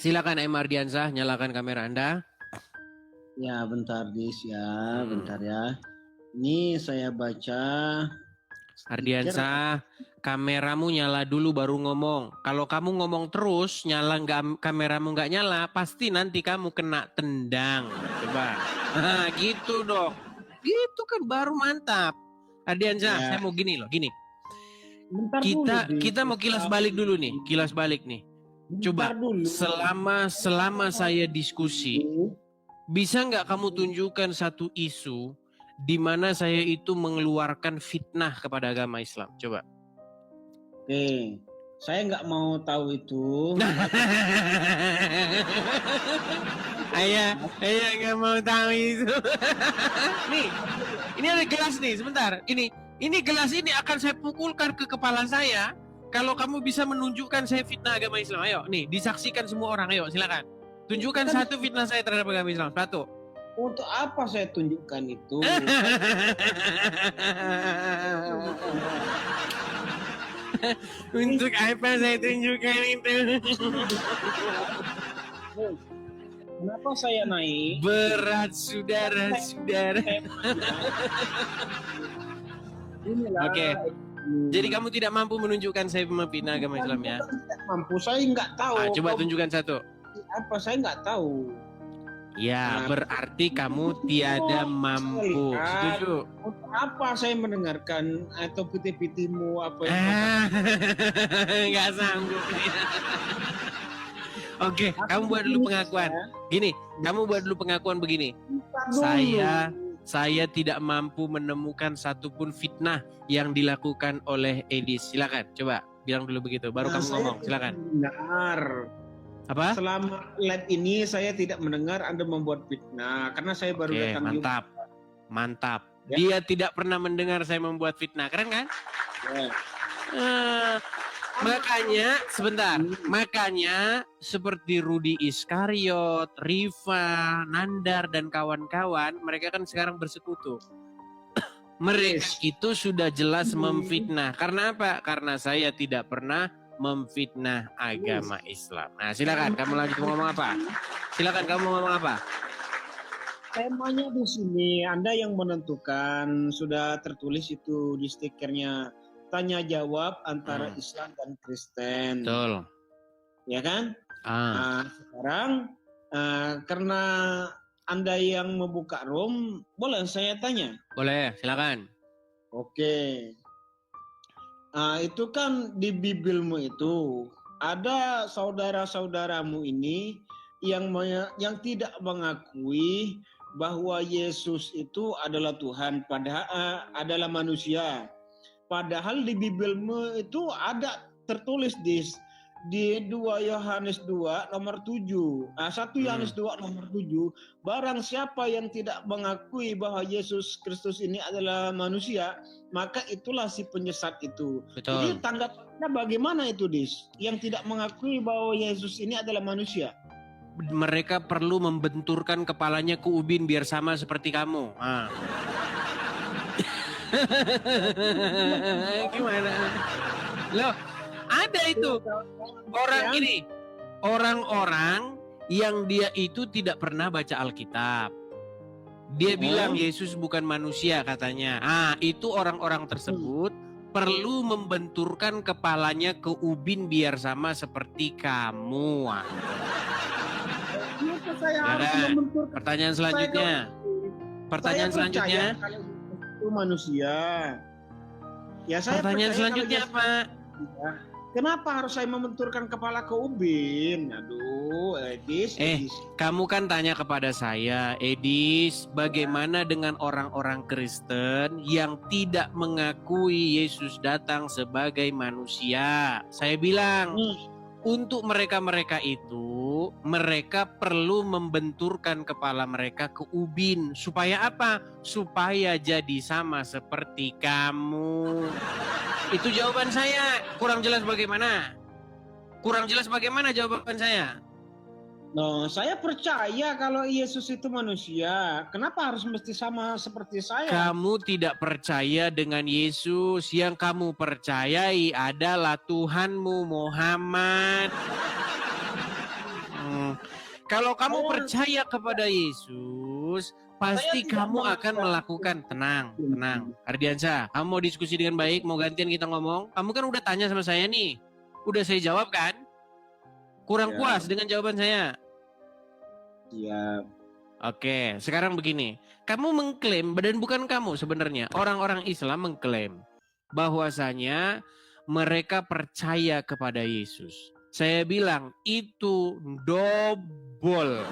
Silakan M. Ardiansah, nyalakan kamera Anda. Ya, bentar, Dis ya, bentar ya. Ini saya baca stiker. Ardiansah, kameramu nyala dulu baru ngomong. Kalau kamu ngomong terus, kameramu nggak nyala, pasti nanti kamu kena tendang. Coba, nah, gitu dong. Gitu kan baru mantap. Ardiansah, Ya. saya mau gini loh, gini. Bentar dulu, Dis. Kita mau kilas balik dulu nih, kilas balik nih. Coba, Bentar dulu. selama saya diskusi, bisa nggak kamu tunjukkan satu isu di mana saya itu mengeluarkan fitnah kepada agama Islam? Coba. Oke, saya nggak mau tahu itu. Ayah nggak mau tahu itu. Nih, ini ada gelas nih, sebentar. Ini gelas ini akan saya pukulkan ke kepala saya. Kalau kamu bisa menunjukkan saya fitnah agama Islam, ayo, nih, disaksikan semua orang, ayo, silakan. Tunjukkan satu fitnah saya terhadap agama Islam, satu. Untuk apa saya tunjukkan itu? Untuk apa saya tunjukkan itu? Kenapa saya naik? Berat saudara-saudara. Oke. Jadi kamu tidak mampu menunjukkan saya memfitnah agama Islam ya? Tidak mampu, saya nggak tahu. Coba tunjukkan satu. Apa saya nggak tahu. Ya, berarti kamu tiada mampu. Setuju? Untuk apa saya mendengarkan atau piti-pitimu apa yang nggak sanggup. Oke, kamu buat dulu pengakuan. Gini, kamu buat dulu pengakuan begini. Saya tidak mampu menemukan satupun fitnah yang dilakukan oleh Edis. Silakan, coba bilang dulu begitu. Baru kamu ngomong. Silakan. Benar. Apa? Selama live ini saya tidak mendengar Anda membuat fitnah karena saya baru datang. Mantap. Ya. Dia tidak pernah mendengar saya membuat fitnah. Keren kan? Ya. Makanya seperti Rudi Iskariot, Riva, Nandar dan kawan-kawan, mereka kan sekarang bersekutu. Mereka itu sudah jelas memfitnah. Karena apa? Karena saya tidak pernah memfitnah agama Islam. Nah, silakan kamu lanjut ngomong apa? Silakan kamu ngomong apa? Temanya di sini Anda yang menentukan, sudah tertulis itu di stikernya. Tanya jawab antara Islam dan Kristen. Betul. Ya kan? Nah, sekarang karena Anda yang membuka room, boleh saya tanya? Boleh, silakan. Oke. Itu kan di Bibelmu itu ada saudara-saudaramu ini yang tidak mengakui bahwa Yesus itu adalah Tuhan, padahal adalah manusia. Padahal di Bibelmu itu ada tertulis di 2 Yohanes 2 nomor 7. 1 Yohanes 2 nomor 7, barang siapa yang tidak mengakui bahwa Yesus Kristus ini adalah manusia, maka itulah si penyesat itu. Betul. Jadi tanggapannya bagaimana itu, Dis? Yang tidak mengakui bahwa Yesus ini adalah manusia. Mereka perlu membenturkan kepalanya ke ubin biar sama seperti kamu. Gimana? Loh, ada itu orang ini, orang-orang yang dia itu tidak pernah baca Alkitab. Dia bilang Yesus bukan manusia katanya. Itu orang-orang tersebut perlu membenturkan kepalanya ke ubin biar sama seperti kamu. Pertanyaan selanjutnya. Itu manusia. Ya, pertanyaan selanjutnya apa? Kenapa harus saya membenturkan kepala ke ubin? Aduh, Edis. Kamu kan tanya kepada saya, Edis, bagaimana dengan orang-orang Kristen yang tidak mengakui Yesus datang sebagai manusia? Saya bilang, untuk mereka-mereka itu, mereka perlu membenturkan kepala mereka ke ubin. Supaya apa? Supaya jadi sama seperti kamu. Itu jawaban saya. Kurang jelas bagaimana? Kurang jelas bagaimana jawaban saya? No, saya percaya kalau Yesus itu manusia. Kenapa harus mesti sama seperti saya? Kamu tidak percaya dengan Yesus. Yang kamu percayai adalah Tuhanmu Muhammad. Kalau kamu Saya- percaya kepada Yesus, pasti tidak kamu memaksa. akan melakukan. Tenang. Ardiansyah, kamu mau diskusi dengan baik, mau gantian kita ngomong? Kamu kan udah tanya sama saya nih. Udah saya jawab kan? Kurang Ya. puas dengan jawaban saya? Siap. Oke, sekarang begini. Kamu mengklaim, dan bukan kamu sebenarnya. Orang-orang Islam mengklaim bahwasanya mereka percaya kepada Yesus. Saya bilang itu dobol.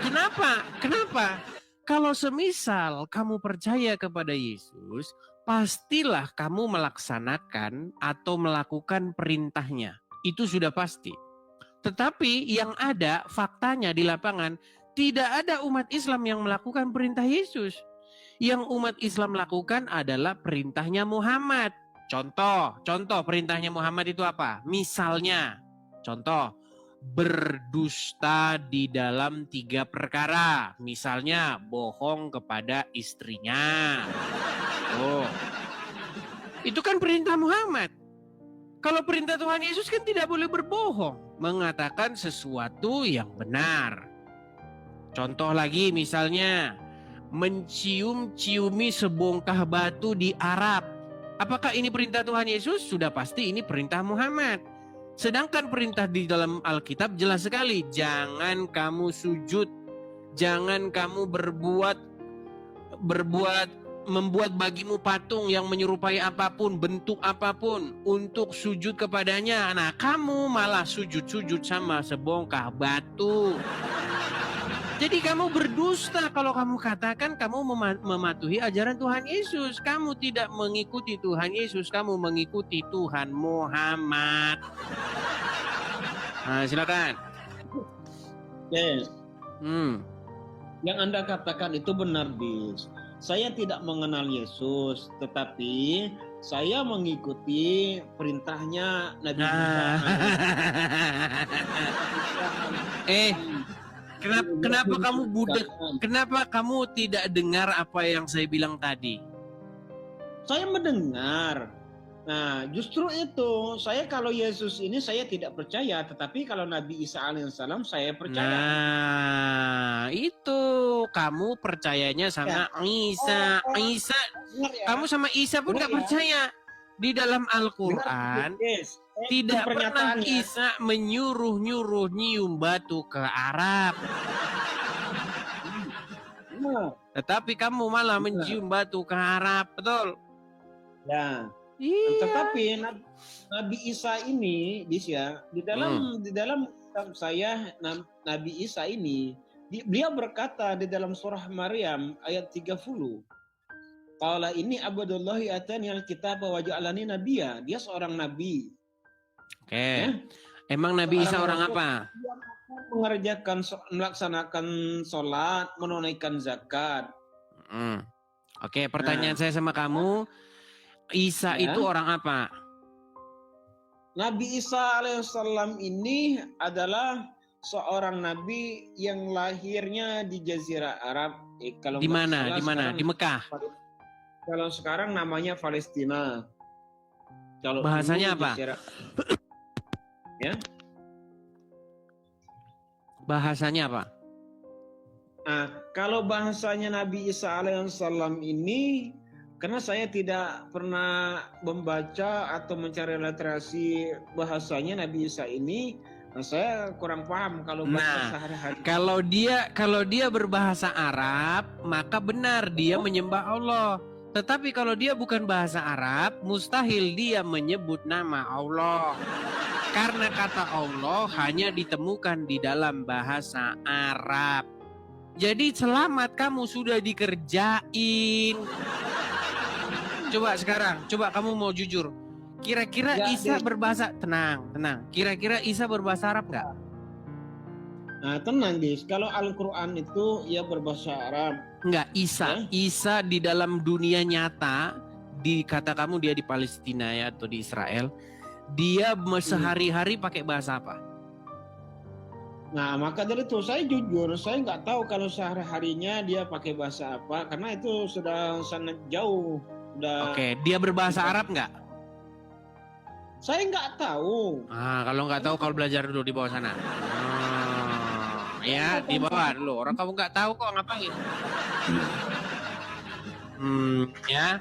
Kenapa? Kalau semisal kamu percaya kepada Yesus, pastilah kamu melaksanakan atau melakukan perintahnya. Itu sudah pasti. Tetapi yang ada faktanya di lapangan, tidak ada umat Islam yang melakukan perintah Yesus. Yang umat Islam lakukan adalah perintahnya Muhammad. Contoh perintahnya Muhammad itu apa? Misalnya, contoh, berdusta di dalam 3 perkara. Misalnya, bohong kepada istrinya. Oh, itu kan perintah Muhammad. Kalau perintah Tuhan Yesus kan tidak boleh berbohong. Mengatakan sesuatu yang benar. Contoh lagi misalnya, mencium-ciumi sebongkah batu di Arab. Apakah ini perintah Tuhan Yesus? Sudah pasti ini perintah Muhammad. Sedangkan perintah di dalam Alkitab jelas sekali. Jangan kamu sujud. Jangan kamu membuat bagimu patung yang menyerupai apapun, bentuk apapun untuk sujud kepadanya. Nah, kamu malah sujud-sujud sama sebongkah batu. Jadi kamu berdusta kalau kamu katakan kamu mematuhi ajaran Tuhan Yesus. Kamu tidak mengikuti Tuhan Yesus, kamu mengikuti Tuhan Muhammad. Nah, silakan. Oke. Hmm. Yang Anda katakan itu benar, Bis. Saya tidak mengenal Yesus, tetapi saya mengikuti perintahnya Nabi Musa. Kenapa kamu budak? Kenapa kamu tidak dengar apa yang saya bilang tadi? Saya mendengar. Nah, justru itu. Saya kalau Yesus ini saya tidak percaya, tetapi kalau Nabi Isa alaihissalam saya percaya. Nah, itu kamu percayanya sama Isa. Isa, Dengar ya. kamu sama Isa pun nggak percaya. Di dalam Al-Quran tidak pernah Isa menyuruh-nyuruh nyium batu ke Arab. Tetapi kamu malah mencium batu ke Arab, betul? Ya. Iya. Tetapi Nabi Isa ini, Disya, di dalam kitab saya Nabi Isa ini, dia berkata di dalam surah Maryam ayat 30. Qala ini Abdullahi atani al-kitab wa ja'alani nabiyya. Dia seorang nabi. Oke. Ya? Emang Nabi Isa orang apa? Melaksanakan sholat, menunaikan zakat. Oke, pertanyaan saya sama kamu, Isa itu orang apa? Nabi Isa alaihissalam ini adalah seorang nabi yang lahirnya di Jazirah Arab. Di mana? Di Mekah. Kalau sekarang namanya Palestina. Kalau bahasanya apa? Ya. Bahasanya apa? Nah, kalau bahasanya Nabi Isa alaihissalam ini, karena saya tidak pernah membaca atau mencari literasi bahasanya Nabi Isa ini, nah saya kurang paham kalau bahasa sehari-hari. Kalau dia berbahasa Arab, maka benar dia menyembah Allah. Tetapi kalau dia bukan bahasa Arab, mustahil dia menyebut nama Allah. Karena kata Allah hanya ditemukan di dalam bahasa Arab. Jadi selamat kamu sudah dikerjain. Coba sekarang, kamu mau jujur. Kira-kira Isa berbahasa, tenang. Kira-kira Isa berbahasa Arab nggak? Nah, tenang, Dis. Kalau Al-Quran itu ya berbahasa Arab. Enggak, Isa di dalam dunia nyata, di kata kamu dia di Palestina ya atau di Israel, dia sehari-hari pakai bahasa apa? Nah, maka dari itu saya jujur, saya nggak tahu kalau sehari-harinya dia pakai bahasa apa, karena itu sudah sangat jauh. Oke, dia berbahasa Arab nggak? Saya nggak tahu. Kalau nggak tahu, kalau belajar dulu di bawah sana. Ya, dibawa dulu. Orang kamu nggak tahu kok ngapain. Ya.